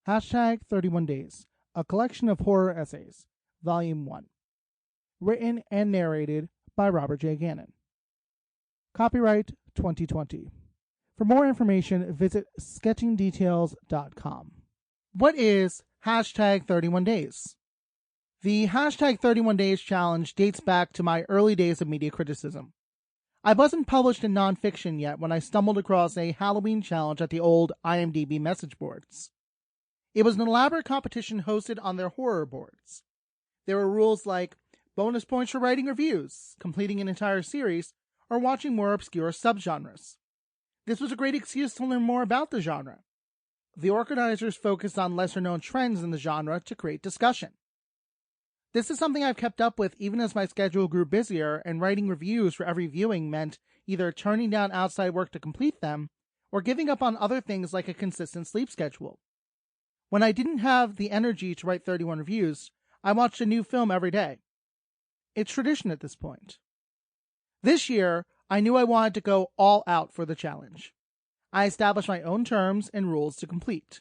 Hashtag 31 Days, a collection of horror essays, Volume 1. Written and narrated by Robert J Gannon. Copyright 2020. For more information, visit sketchingdetails.com. What is Hashtag 31 Days? The Hashtag 31 Days challenge dates back to my early days of media criticism. I wasn't published in nonfiction yet when I stumbled across a Halloween challenge at the old IMDb message boards. It was an elaborate competition hosted on their horror boards. There were rules like bonus points for writing reviews, completing an entire series, or watching more obscure subgenres. This was a great excuse to learn more about the genre. The organizers focused on lesser-known trends in the genre to create discussion. This is something I've kept up with even as my schedule grew busier, and writing reviews for every viewing meant either turning down outside work to complete them, or giving up on other things like a consistent sleep schedule. When I didn't have the energy to write 31 reviews, I watched a new film every day. It's tradition at this point. This year, I knew I wanted to go all out for the challenge. I established my own terms and rules to complete.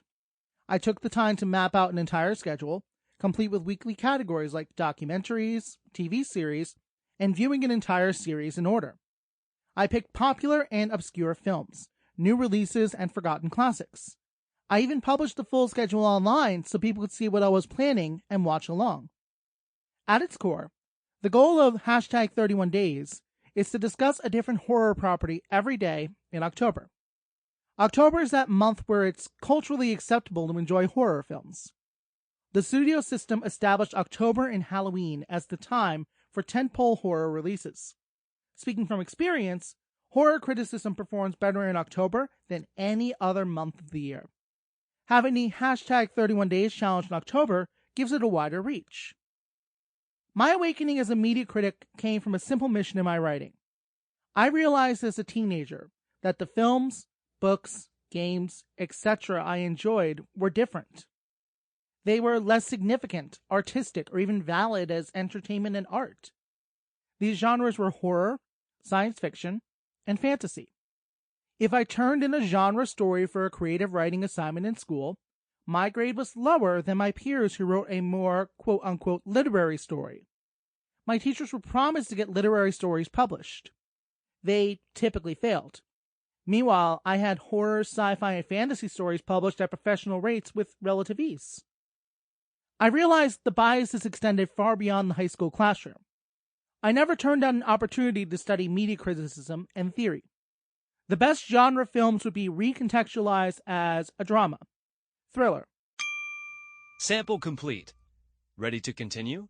I took the time to map out an entire schedule, complete with weekly categories like documentaries, TV series, and viewing an entire series in order. I picked popular and obscure films, new releases, and forgotten classics. I even published the full schedule online so people could see what I was planning and watch along. At its core, the goal of Hashtag 31 Days is to discuss a different horror property every day in October. October is that month where it's culturally acceptable to enjoy horror films. The studio system established October and Halloween as the time for tentpole horror releases. Speaking from experience, horror criticism performs better in October than any other month of the year. Having the Hashtag 31 Days challenge in October gives it a wider reach. My awakening as a media critic came from a simple mission in my writing. I realized as a teenager that the films, books, games, etc. I enjoyed were different. They were less significant, artistic, or even valid as entertainment and art. These genres were horror, science fiction, and fantasy. If I turned in a genre story for a creative writing assignment in school, my grade was lower than my peers who wrote a more quote-unquote literary story. My teachers were promised to get literary stories published. They typically failed. Meanwhile, I had horror, sci-fi, and fantasy stories published at professional rates with relative ease. I realized the biases extended far beyond the high school classroom. I never turned down an opportunity to study media criticism and theory. The best genre films would be recontextualized as a drama, thriller. Sample complete. Ready to continue?